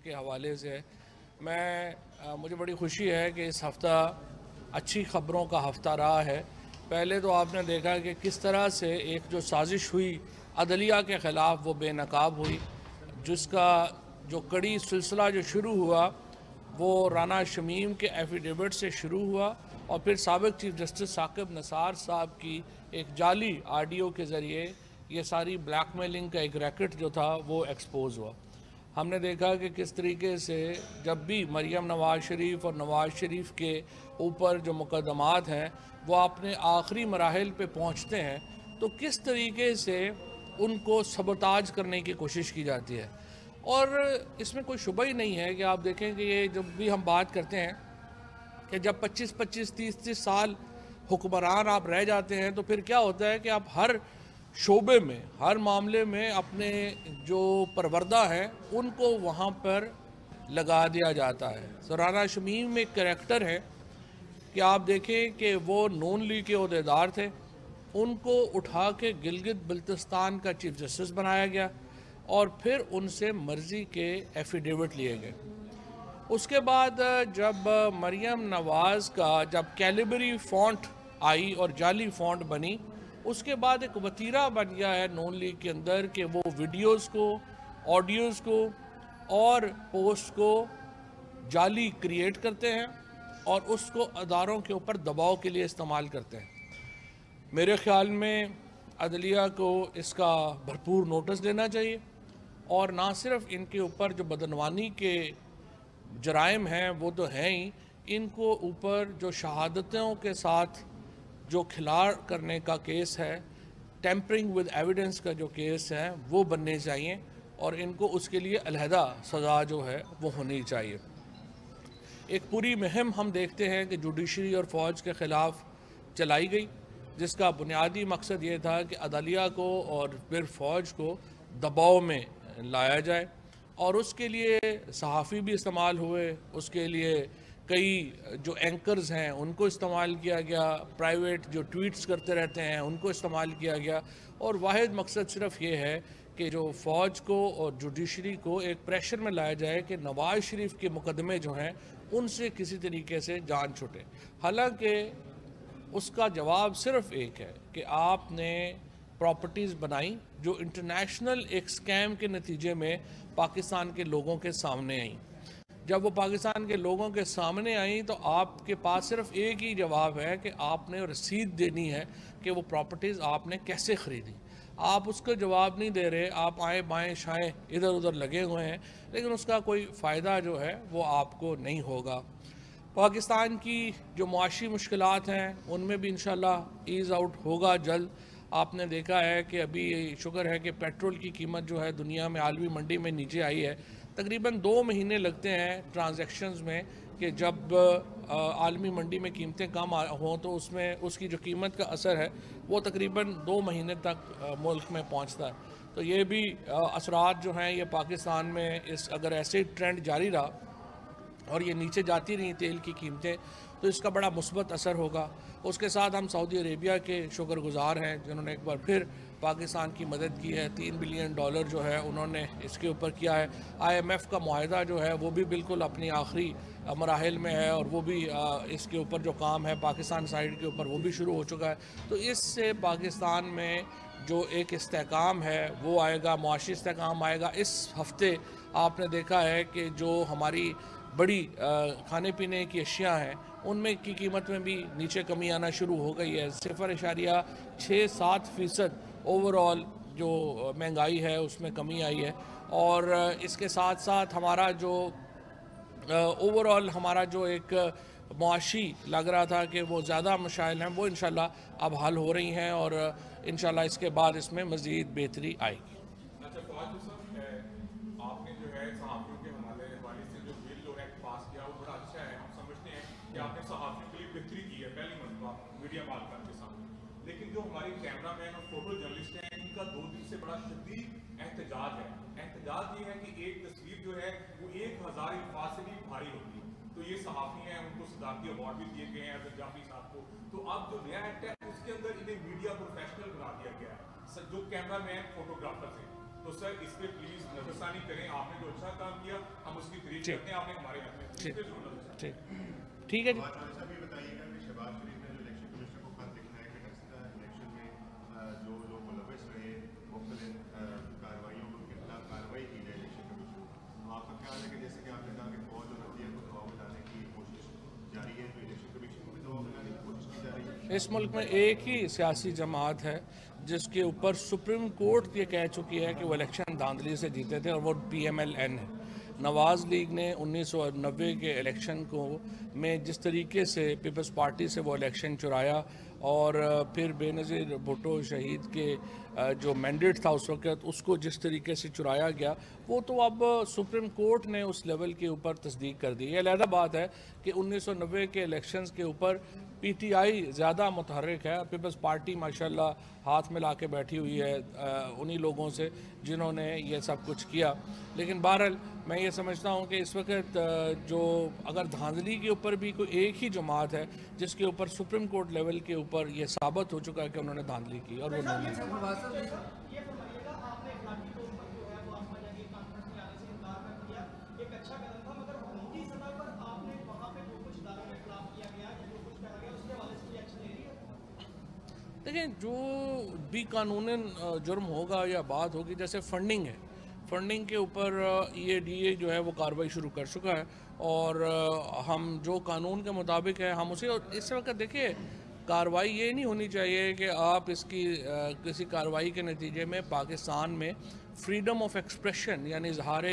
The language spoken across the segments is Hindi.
के हवाले से मुझे बड़ी खुशी है कि इस हफ़्ता अच्छी ख़बरों का हफ़्ता रहा है। पहले तो आपने देखा कि किस तरह से एक जो साजिश हुई अदलिया के ख़िलाफ़ वो बेनकाब हुई, जिसका जो कड़ी सिलसिला जो शुरू हुआ वो राना शमीम के एफिडेविट से शुरू हुआ और फिर साबिक़ चीफ जस्टिस साकिब निसार साहब की एक जाली ऑडियो के ज़रिए ये सारी ब्लैकमेलिंग का एक रैकेट जो था वो एक्सपोज़ हुआ। हमने देखा कि किस तरीके से जब भी मरियम नवाज़ शरीफ और नवाज़ शरीफ के ऊपर जो मुकदमात हैं वो अपने आखिरी मराहिल पे पहुंचते हैं तो किस तरीके से उनको सबोताज करने की कोशिश की जाती है। और इसमें कोई शुबा ही नहीं है कि आप देखें कि ये जब भी हम बात करते हैं कि जब 25-25, 30-30 साल हुक्मरान आप रह जाते हैं तो फिर क्या होता है कि आप हर शोबे में, हर मामले में अपने जो परवरदा हैं उनको वहाँ पर लगा दिया जाता है। तो राना शमीम में एक करैक्टर है कि आप देखें कि वो नून लीग के ओहदेदार थे, उनको उठा के गिलगित बल्तिस्तान का चीफ जस्टिस बनाया गया और फिर उनसे मर्ज़ी के एफिडेविट लिए गए। उसके बाद जब मरियम नवाज़ का जब कैलिबरी फ़ॉन्ट आई और जाली फ़ॉन्ट बनी, उसके बाद एक वतीरा बन गया है नून लीग के अंदर कि वो वीडियोज़ को, ऑडियोज़ को और पोस्ट को जाली क्रिएट करते हैं और उसको अदारों के ऊपर दबाव के लिए इस्तेमाल करते हैं। मेरे ख़्याल में अदलिया को इसका भरपूर नोटिस देना चाहिए और ना सिर्फ इनके ऊपर जो बदनवानी के जराइम हैं वो तो हैं ही, इनको ऊपर जो शहादतों के साथ जो खिलाड़ करने का केस है, टेम्परिंग विद एविडेंस का जो केस है वो बनने चाहिए और इनको उसके लिए अलहदा सज़ा जो है वो होनी चाहिए। एक पूरी मुहिम हम देखते हैं कि जुडिशरी और फ़ौज के ख़िलाफ़ चलाई गई, जिसका बुनियादी मकसद ये था कि अदलिया को और फिर फ़ौज को दबाव में लाया जाए और उसके लिए सहाफ़ी भी इस्तेमाल हुए, उसके लिए कई जो एंकर्स हैं उनको इस्तेमाल किया गया, प्राइवेट जो ट्वीट्स करते रहते हैं उनको इस्तेमाल किया गया और वाहिद मकसद सिर्फ ये है कि जो फ़ौज को और जुडिशरी को एक प्रेशर में लाया जाए कि नवाज़ शरीफ के मुकदमे जो हैं उनसे किसी तरीके से जान छूटे। हालांकि उसका जवाब सिर्फ एक है कि आपने प्रॉपर्टीज़ बनाई जो इंटरनेशनल एक स्कैम के नतीजे में पाकिस्तान के लोगों के सामने आई। जब वो पाकिस्तान के लोगों के सामने आई तो आपके पास सिर्फ एक ही जवाब है कि आपने रसीद देनी है कि वो प्रॉपर्टीज़ आपने कैसे ख़रीदी। आप उसका जवाब नहीं दे रहे, आप आए बाएं शाएं इधर उधर लगे हुए हैं, लेकिन उसका कोई फ़ायदा जो है वो आपको नहीं होगा। पाकिस्तान की जो मुआशी मुश्किलात हैं उनमें भी इंशाल्लाह ईज़ आउट होगा जल्द। आपने देखा है कि अभी शुक्र है कि पेट्रोल की कीमत जो है दुनिया में आलमी मंडी में नीचे आई है। तकरीबन 2 महीने लगते हैं ट्रांजैक्शंस में कि जब आलमी मंडी में कीमतें कम हों तो उसमें उसकी जो कीमत का असर है वो तकरीबन 2 महीने तक मुल्क में पहुंचता है। तो ये भी असरात जो हैं ये पाकिस्तान में इस अगर ऐसे ट्रेंड जारी रहा और ये नीचे जाती रही तेल की कीमतें तो इसका बड़ा मुस्बत असर होगा। उसके साथ हम सऊदी अरेबिया के शुक्रगुज़ार हैं जिन्होंने एक बार फिर पाकिस्तान की मदद की है। $3 बिलियन जो है उन्होंने इसके ऊपर किया है। IMF का मुआहदा जो है वो भी बिल्कुल अपनी आखिरी मराहिल में है और वो भी इसके ऊपर जो काम है पाकिस्तान साइड के ऊपर वो भी शुरू हो चुका है। तो इससे पाकिस्तान में जो एक इस्तेहकाम है वो आएगा, मुआशी इस्तेहकाम आएगा। इस हफ्ते आपने देखा है कि जो हमारी बड़ी खाने पीने की अशिया हैं उनमें की कीमत में भी नीचे कमी आना शुरू हो गई है। 0.67% ओवरऑल जो महंगाई है उसमें कमी आई है और इसके साथ साथ हमारा जो ओवरऑल हमारा जो एक मुआशी लग रहा था कि वो ज़्यादा मशाइल हैं वो इंशाल्लाह अब हल हो रही हैं और इंशाल्लाह इसके बाद इसमें मज़ीद बेहतरी आएगी। आपने जो है सहाफ़ियों के हवाले से जो बिल जो एक्ट पास किया वो बड़ा अच्छा है। हम समझते हैं कि आपने सहाफ़ियों के लिए बेहतरी की है पहली मरतबा मीडिया मार्कर के सामने। लेकिन जो हमारे कैमरामैन और फोटो जर्नलिस्ट हैं इनका 2 दिन से बड़ा शदीद एहतजाज है। एहतजाज ये है कि एक तस्वीर जो है वो 1000 अल्फाज से भी भारी होती है। तो ये सहाफ़ी हैं, उनको सदारती अवार्ड भी दिए गए हैं जाफरी साहब को। तो अब जो नया एक्ट है उसके अंदर इन्हें मीडिया प्रोफेशनल बना दिया गया है जो कैमरामैन फोटोग्राफर से। तो तो सर इस पे प्लीज नजरसानी करें, आपने जो अच्छा काम किया हम उसकी तारीफ करते हैं, आपने हमारे हक में इस पे जरूर नजरसानी। ठीक है जी। भी बताइएगा कि शहबाज शरीफ ने जो इलेक्शन कमीशन को खत लिखना है कि इलेक्शन में जो लोग मुलविस रहे मुख्तलिफ कार्रवाइयों के खिलाफ कार्रवाई की जाए इलेक्शन कमीशन। तो आपका ख्याल है कि जैसे कि आपने कहा कि फौज और रद्दिया को दबाव में लाने की कोशिश जारी है, तो इलेक्शन कमीशन को भी दबाव में लाने की कोशिश की जा रही है। इस मुल्क में एक ही सियासी जमात है जिसके ऊपर सुप्रीम कोर्ट ये कह चुकी है कि वो इलेक्शन धांधली से जीते थे, और वो PMLN है। नवाज़ लीग ने 1990 के इलेक्शन को में जिस तरीके से पीपल्स पार्टी से वो इलेक्शन चुराया, और फिर बेनज़ीर भुट्टो शहीद के जो मैंडेट था उस वक्त उसको जिस तरीके से चुराया गया, वो तो अब सुप्रीम कोर्ट ने उस लेवल के ऊपर तस्दीक कर दी। ये अलग बात है कि 1990 के इलेक्शंस के ऊपर PTI ज़्यादा मुतहर्रिक है, पीपल्स पार्टी माशाल्लाह हाथ मिला के बैठी हुई है उन्हीं लोगों से जिन्होंने ये सब कुछ किया। लेकिन बहरहाल मैं ये समझता हूँ कि इस वक्त जो अगर धांधली के ऊपर भी कोई एक ही जमात है जिसके ऊपर सुप्रीम कोर्ट लेवल के ऊपर ये साबित हो चुका है कि उन्होंने धांधली की, और वो नहीं। देखिए, जो भी कानूनन जुर्म होगा या बात होगी, जैसे फंडिंग है, फंडिंग के ऊपर EADA जो है वो कार्रवाई शुरू कर चुका है, और हम जो कानून के मुताबिक है हम उसे, और इस वक्त देखिए कार्रवाई ये नहीं होनी चाहिए कि आप इसकी किसी कार्रवाई के नतीजे में पाकिस्तान में फ्रीडम ऑफ एक्सप्रेशन यानी इजहार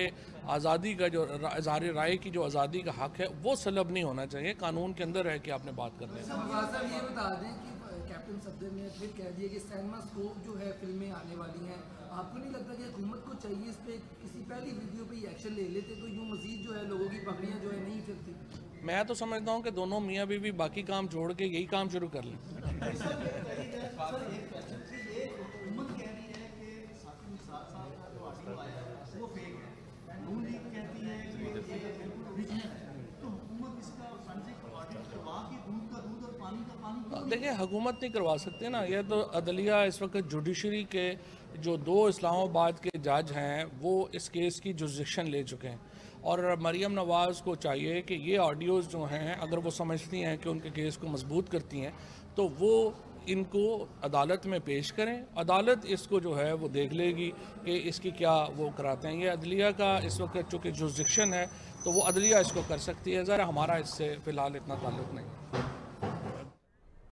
आज़ादी का जो इजहार राय की जो आज़ादी का हक है वो सलब नहीं होना चाहिए। कानून के अंदर है कि आपने बात करनी है। ये बता दें कि कैप्टन सफदर ने फिर कह दिया कि सिनेमास्कोप जो है फिल्में आने वाली हैं, आपको नहीं लगता कि हुकूमत को चाहिए इस पे किसी पहली वीडियो पे एक्शन ले लेते तो यूँ मजीद जो है लोगों की पकड़ियाँ जो है नहीं फिरती? मैं तो समझता हूँ कि दोनों मियाँ बीवी बाकी काम छोड़ के यही काम शुरू कर लें। देखिए, हुकूमत नहीं करवा सकते ना, यह तो अदलिया इस वक्त जुडिशरी के जो 2 इस्लामाबाद के जज हैं वो इस केस की जुरिस्डिक्शन ले चुके हैं, और मरियम नवाज़ को चाहिए कि ये ऑडियोज़ जो हैं अगर वो समझती हैं कि उनके केस को मजबूत करती हैं तो वो इनको अदालत में पेश करें। अदालत इसको जो है वो देख लेगी कि इसकी क्या वो कराते हैं। ये अदलिया का इस वक्त चूँकि जुरिस्डिक्शन है तो वो अदलिया इसको कर सकती है, ज़रा हमारा इससे फ़िलहाल इतना ताल्लुक़ नहीं।